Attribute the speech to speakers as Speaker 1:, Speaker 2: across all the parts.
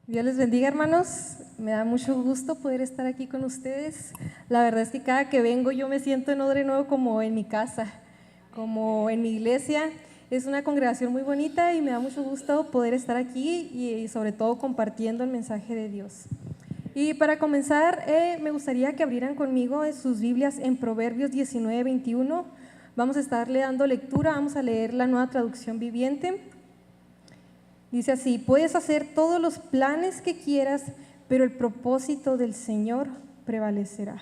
Speaker 1: Dios les bendiga, hermanos. Me da mucho gusto poder estar aquí con ustedes. La verdad es que cada que vengo yo me siento en Odre Nuevo como en mi casa, como en mi iglesia. Es una congregación muy bonita y me da mucho gusto poder estar aquí y sobre todo compartiendo el mensaje de Dios. Y para comenzar, me gustaría que abrieran conmigo sus Biblias en Proverbios 19:21. Vamos a estarle dando lectura, vamos a leer la Nueva Traducción Viviente. Dice así: puedes hacer todos los planes que quieras, pero el propósito del Señor prevalecerá.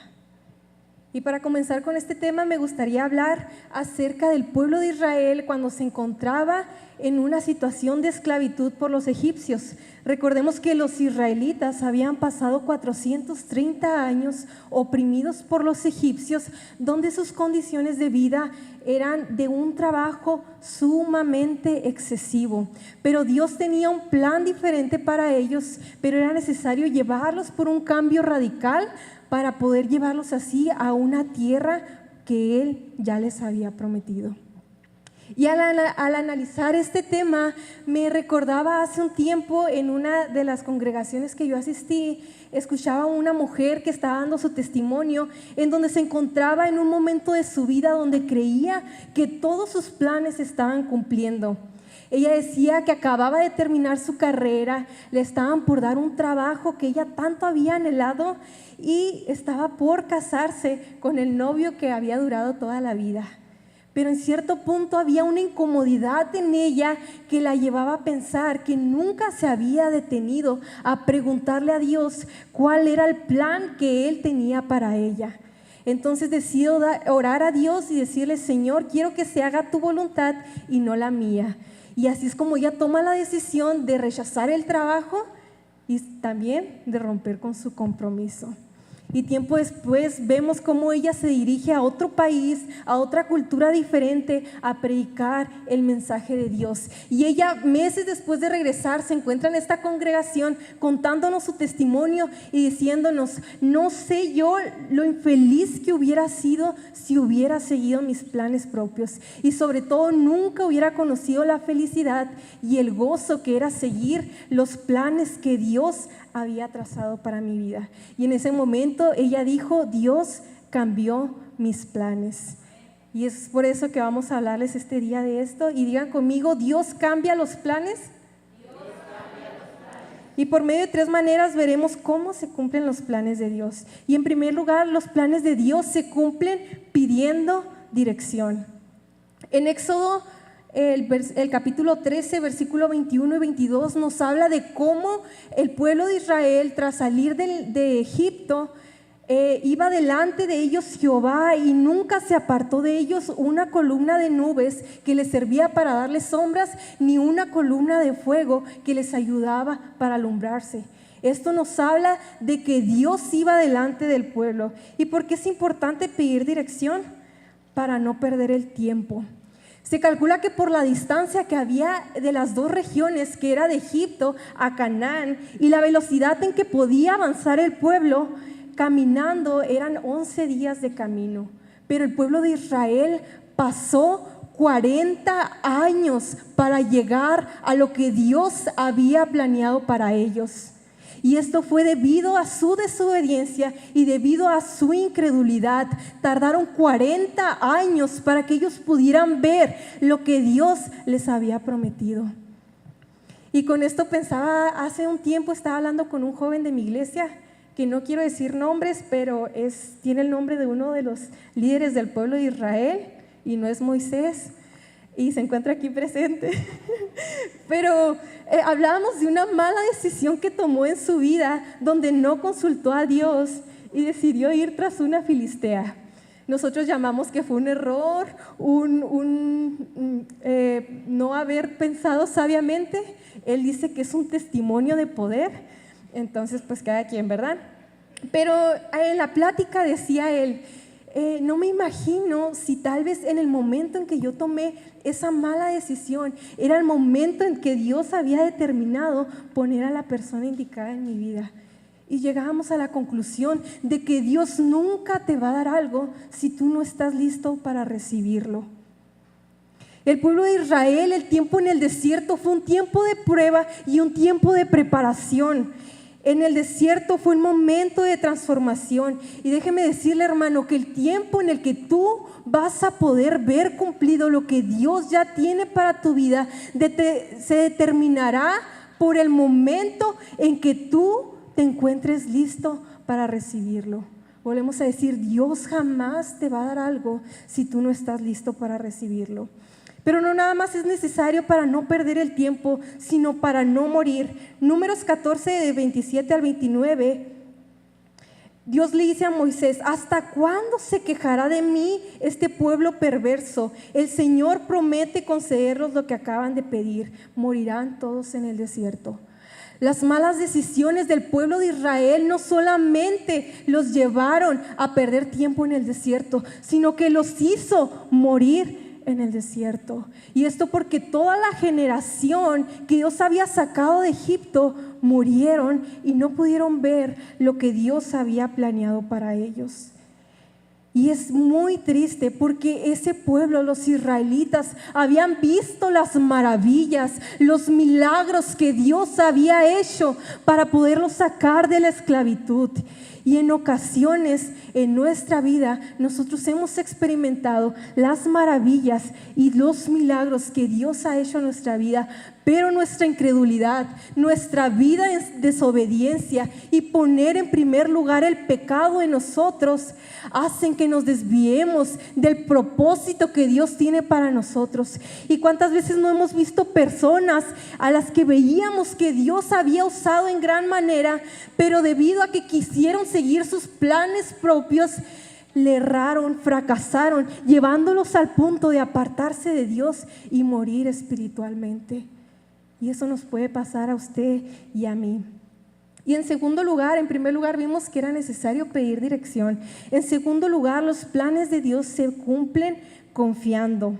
Speaker 1: Y para comenzar con este tema me gustaría hablar acerca del pueblo de Israel cuando se encontraba en una situación de esclavitud por los egipcios. Recordemos que los israelitas habían pasado 430 años oprimidos por los egipcios, donde sus condiciones de vida eran de un trabajo sumamente excesivo. Pero Dios tenía un plan diferente para ellos, pero era necesario llevarlos por un cambio radical para poder llevarlos así a una tierra que Él ya les había prometido. Y al analizar este tema, me recordaba hace un tiempo en una de las congregaciones que yo asistí, escuchaba a una mujer que estaba dando su testimonio, en donde se encontraba en un momento de su vida donde creía que todos sus planes se estaban cumpliendo. Ella decía que acababa de terminar su carrera, le estaban por dar un trabajo que ella tanto había anhelado y estaba por casarse con el novio que había durado toda la vida. Pero en cierto punto había una incomodidad en ella que la llevaba a pensar que nunca se había detenido a preguntarle a Dios cuál era el plan que Él tenía para ella. Entonces decidió orar a Dios y decirle: Señor, quiero que se haga tu voluntad y no la mía. Y así es como ella toma la decisión de rechazar el trabajo y también de romper con su compromiso. Y tiempo después vemos cómo ella se dirige a otro país, a otra cultura diferente, a predicar el mensaje de Dios. Y ella, meses después de regresar, se encuentra en esta congregación contándonos su testimonio y diciéndonos: no sé yo lo infeliz que hubiera sido si hubiera seguido mis planes propios. Y sobre todo nunca hubiera conocido la felicidad y el gozo que era seguir los planes que Dios había trazado para mi vida. Y en ese momento ella dijo: Dios cambió mis planes. Y es por eso que vamos a hablarles este día de esto. Y digan conmigo: Dios cambia los planes. Y por medio de 3 maneras veremos cómo se cumplen los planes de Dios. Y en primer lugar, los planes de Dios se cumplen pidiendo dirección. En Éxodo el capítulo 13, versículo 21 y 22 nos habla de cómo el pueblo de Israel, tras salir de Egipto, iba delante de ellos Jehová y nunca se apartó de ellos una columna de nubes que les servía para darles sombras, ni una columna de fuego que les ayudaba para alumbrarse. Esto nos habla de que Dios iba delante del pueblo. ¿Y por qué es importante pedir dirección? Para no perder el tiempo. Se calcula que por la distancia que había de las 2 regiones, que era de Egipto a Canaán, y la velocidad en que podía avanzar el pueblo, caminando eran 11 días de camino. Pero el pueblo de Israel pasó 40 años para llegar a lo que Dios había planeado para ellos. Y esto fue debido a su desobediencia y debido a su incredulidad. Tardaron 40 años para que ellos pudieran ver lo que Dios les había prometido. Y con esto pensaba, hace un tiempo estaba hablando con un joven de mi iglesia, que no quiero decir nombres, pero tiene el nombre de uno de los líderes del pueblo de Israel, y no es Moisés, y se encuentra aquí presente. Pero hablábamos de una mala decisión que tomó en su vida, donde no consultó a Dios y decidió ir tras una filistea. Nosotros llamamos que fue un error, no haber pensado sabiamente. Él dice que es un testimonio de poder. Entonces, pues cada quien, ¿verdad? Pero en la plática decía él: no me imagino si tal vez en el momento en que yo tomé esa mala decisión, era el momento en que Dios había determinado poner a la persona indicada en mi vida. Y llegábamos a la conclusión de que Dios nunca te va a dar algo si tú no estás listo para recibirlo. El pueblo de Israel, el tiempo en el desierto fue un tiempo de prueba y un tiempo de preparación. En el desierto fue un momento de transformación. Y déjeme decirle, hermano, que el tiempo en el que tú vas a poder ver cumplido lo que Dios ya tiene para tu vida, se determinará por el momento en que tú te encuentres listo para recibirlo. Volvemos a decir, Dios jamás te va a dar algo si tú no estás listo para recibirlo. Pero no nada más es necesario para no perder el tiempo, sino para no morir. Números 14, de 27 al 29, Dios le dice a Moisés: ¿hasta cuándo se quejará de mí este pueblo perverso? El Señor promete concederlos lo que acaban de pedir. Morirán todos en el desierto. Las malas decisiones del pueblo de Israel no solamente los llevaron a perder tiempo en el desierto, sino que los hizo morir en el desierto. Y esto porque toda la generación que Dios había sacado de Egipto murieron y no pudieron ver lo que Dios había planeado para ellos. Y es muy triste porque ese pueblo, los israelitas, habían visto las maravillas, los milagros que Dios había hecho para poderlos sacar de la esclavitud. Y en ocasiones en nuestra vida nosotros hemos experimentado las maravillas y los milagros que Dios ha hecho en nuestra vida, pero nuestra incredulidad, nuestra vida en desobediencia y poner en primer lugar el pecado en nosotros hacen que nos desviemos del propósito que Dios tiene para nosotros. Y cuántas veces no hemos visto personas a las que veíamos que Dios había usado en gran manera, pero debido a que quisieron seguir sus planes propios, le erraron, fracasaron, llevándolos al punto de apartarse de Dios y morir espiritualmente. Y eso nos puede pasar a usted y a mí. Y en segundo lugar, en primer lugar vimos que era necesario pedir dirección. En segundo lugar, los planes de Dios se cumplen confiando.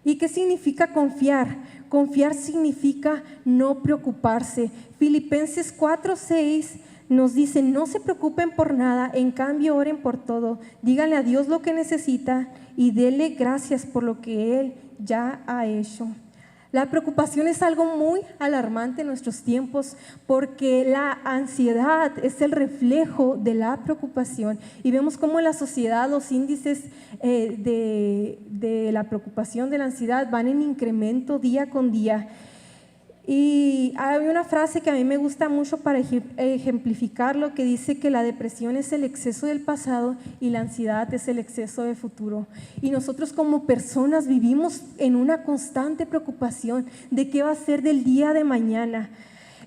Speaker 1: ¿Y qué significa confiar? Confiar significa no preocuparse. Filipenses 4:6 nos dice: no se preocupen por nada, en cambio oren por todo. Díganle a Dios lo que necesita y denle gracias por lo que Él ya ha hecho. La preocupación es algo muy alarmante en nuestros tiempos porque la ansiedad es el reflejo de la preocupación y vemos cómo en la sociedad los índices de la preocupación, de la ansiedad van en incremento día con día. Y hay una frase que a mí me gusta mucho para ejemplificarlo, que dice que la depresión es el exceso del pasado y la ansiedad es el exceso del futuro. Y nosotros como personas vivimos en una constante preocupación de qué va a ser del día de mañana.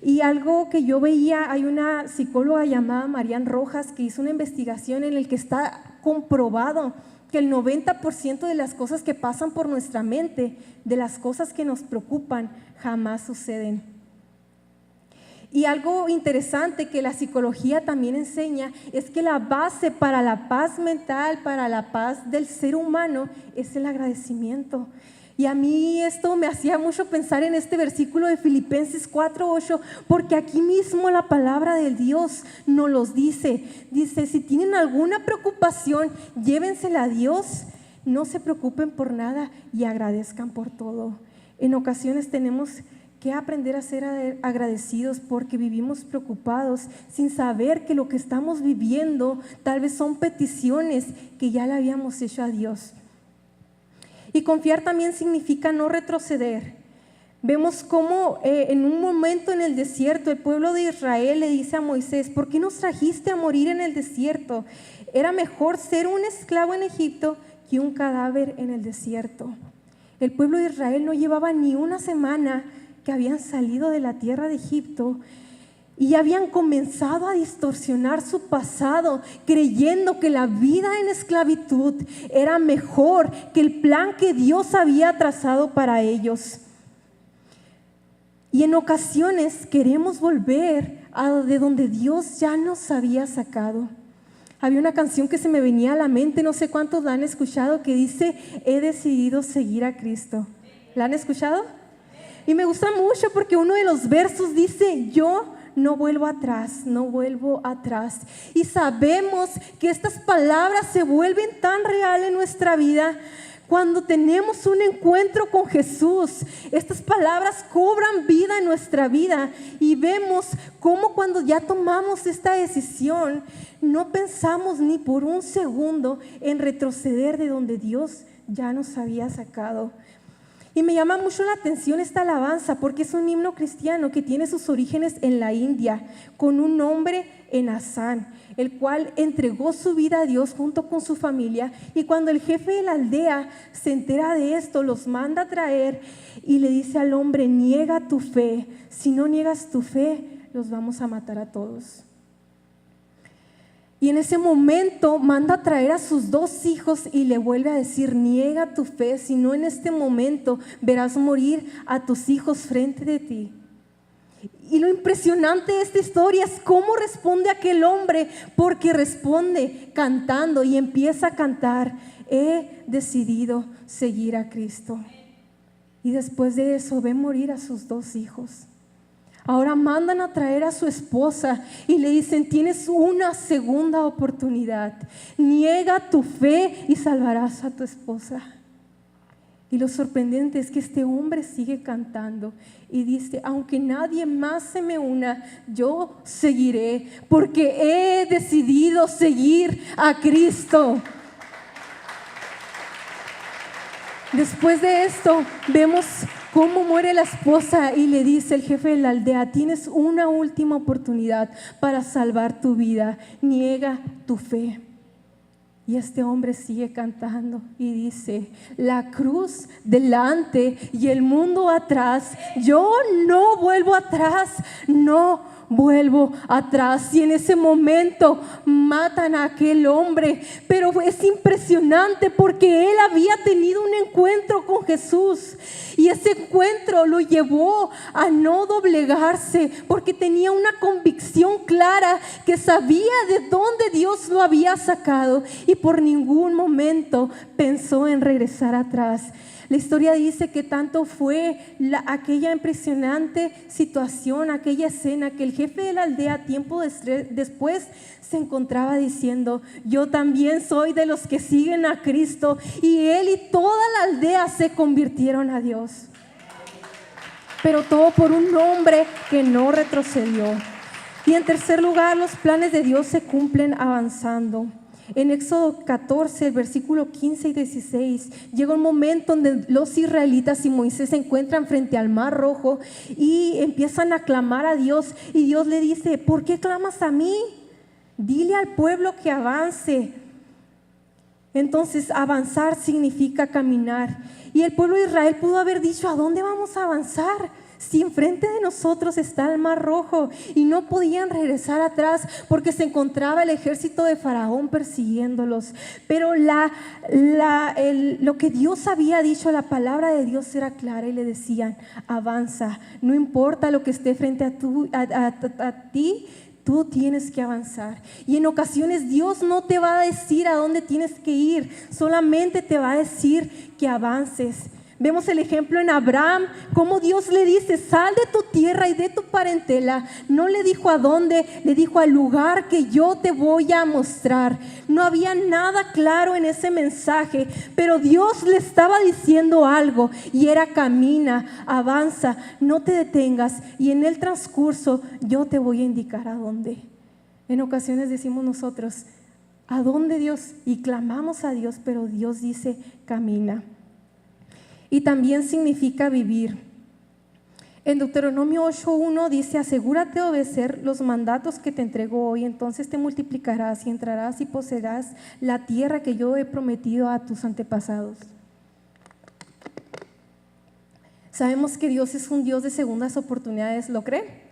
Speaker 1: Y algo que yo veía, hay una psicóloga llamada Marian Rojas que hizo una investigación en la que está comprobado que el 90% de las cosas que pasan por nuestra mente, de las cosas que nos preocupan, jamás suceden. Y algo interesante que la psicología también enseña es que la base para la paz mental, para la paz del ser humano, es el agradecimiento. Y a mí esto me hacía mucho pensar en este versículo de Filipenses 4:8, porque aquí mismo la palabra de Dios nos los dice. Dice: si tienen alguna preocupación, llévensela a Dios, no se preocupen por nada y agradezcan por todo. En ocasiones tenemos que aprender a ser agradecidos porque vivimos preocupados sin saber que lo que estamos viviendo tal vez son peticiones que ya le habíamos hecho a Dios. Y confiar también significa no retroceder. Vemos cómo en un momento en el desierto el pueblo de Israel le dice a Moisés: ¿por qué nos trajiste a morir en el desierto? Era mejor ser un esclavo en Egipto que un cadáver en el desierto. El pueblo de Israel no llevaba ni una semana que habían salido de la tierra de Egipto y habían comenzado a distorsionar su pasado, creyendo que la vida en esclavitud era mejor que el plan que Dios había trazado para ellos. Y en ocasiones queremos volver a de donde Dios ya nos había sacado. Había una canción que se me venía a la mente, no sé cuántos la han escuchado, que dice: he decidido seguir a Cristo. ¿La han escuchado? Y me gusta mucho porque uno de los versos dice: yo no vuelvo atrás, no vuelvo atrás. Y sabemos que estas palabras se vuelven tan reales en nuestra vida Cuando tenemos un encuentro con Jesús, estas palabras cobran vida en nuestra vida y vemos cómo cuando ya tomamos esta decisión, no pensamos ni por un segundo en retroceder de donde Dios ya nos había sacado. Y me llama mucho la atención esta alabanza porque es un himno cristiano que tiene sus orígenes en la India, con un nombre en Asán, el cual entregó su vida a Dios junto con su familia. Y cuando el jefe de la aldea se entera de esto, los manda a traer y le dice al hombre: niega tu fe, si no niegas tu fe, los vamos a matar a todos. Y en ese momento manda a traer a sus 2 hijos y le vuelve a decir: niega tu fe, si no en este momento verás morir a tus hijos frente de ti. Y lo impresionante de esta historia es cómo responde aquel hombre, porque responde cantando y empieza a cantar: he decidido seguir a Cristo. Y después de eso ve morir a sus 2 hijos. Ahora mandan a traer a su esposa y le dicen: tienes una segunda oportunidad, niega tu fe y salvarás a tu esposa. Y lo sorprendente es que este hombre sigue cantando y dice: aunque nadie más se me una, yo seguiré, porque he decidido seguir a Cristo. Después de esto vemos cómo muere la esposa y le dice el jefe de la aldea: tienes una última oportunidad para salvar tu vida, niega tu fe. Y este hombre sigue cantando y dice: la cruz delante y el mundo atrás, yo no vuelvo atrás, no vuelvo atrás. Y en ese momento matan a aquel hombre, pero es impresionante porque él había tenido un encuentro con Jesús y ese encuentro lo llevó a no doblegarse, porque tenía una convicción clara que sabía de dónde Dios lo había sacado y por ningún momento pensó en regresar atrás. La historia dice que tanto fue aquella impresionante situación, aquella escena, que el jefe de la aldea tiempo después se encontraba diciendo: yo también soy de los que siguen a Cristo. Y él y toda la aldea se convirtieron a Dios. Pero todo por un hombre que no retrocedió. Y en tercer lugar, los planes de Dios se cumplen avanzando. En Éxodo 14, el versículo 15 y 16, llega un momento donde los israelitas y Moisés se encuentran frente al Mar Rojo y empiezan a clamar a Dios. Y Dios le dice: ¿por qué clamas a mí? Dile al pueblo que avance. Entonces, avanzar significa caminar. Y el pueblo de Israel pudo haber dicho: ¿a dónde vamos a avanzar? Si enfrente de nosotros está el Mar Rojo. Y no podían regresar atrás porque se encontraba el ejército de Faraón persiguiéndolos. Pero lo que Dios había dicho, la palabra de Dios era clara y le decían: avanza, no importa lo que esté frente a ti, tú tienes que avanzar. Y en ocasiones Dios no te va a decir a dónde tienes que ir, solamente te va a decir que avances. Vemos el ejemplo en Abraham, cómo Dios le dice: sal de tu tierra y de tu parentela. No le dijo a dónde, le dijo: al lugar que yo te voy a mostrar. No había nada claro en ese mensaje, pero Dios le estaba diciendo algo y era: camina, avanza, no te detengas y en el transcurso yo te voy a indicar a dónde. En ocasiones decimos nosotros: ¿a dónde, Dios? Y clamamos a Dios, pero Dios dice: camina. Y también significa vivir. En Deuteronomio 8:1 dice: asegúrate de obedecer los mandatos que te entrego hoy, entonces te multiplicarás y entrarás y poseerás la tierra que yo he prometido a tus antepasados. Sabemos que Dios es un Dios de segundas oportunidades, ¿lo cree?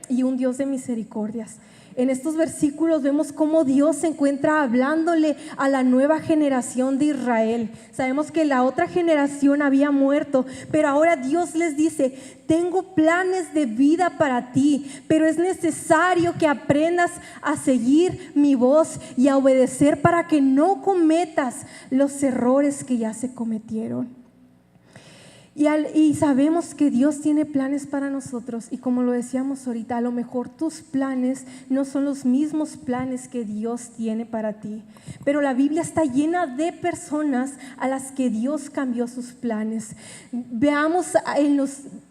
Speaker 1: Y un Dios de misericordias. En estos versículos vemos cómo Dios se encuentra hablándole a la nueva generación de Israel. Sabemos que la otra generación había muerto, pero ahora Dios les dice: tengo planes de vida para ti, pero es necesario que aprendas a seguir mi voz y a obedecer para que no cometas los errores que ya se cometieron. Y sabemos que Dios tiene planes para nosotros, y como lo decíamos ahorita, a lo mejor tus planes no son los mismos planes que Dios tiene para ti, pero la Biblia está llena de personas a las que Dios cambió sus planes. Veamos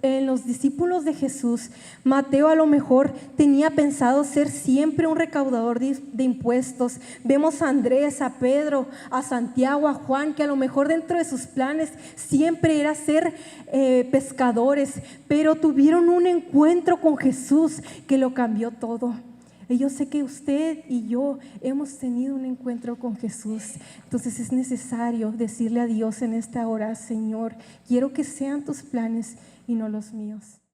Speaker 1: en los discípulos de Jesús. Mateo a lo mejor tenía pensado ser siempre un recaudador de impuestos. Vemos a Andrés, a Pedro, a Santiago, a Juan, que a lo mejor dentro de sus planes siempre era ser pescadores, pero tuvieron un encuentro con Jesús que lo cambió todo. Y yo sé que usted y yo hemos tenido un encuentro con Jesús. Entonces es necesario decirle a Dios en esta hora: Señor, quiero que sean tus planes y no los míos.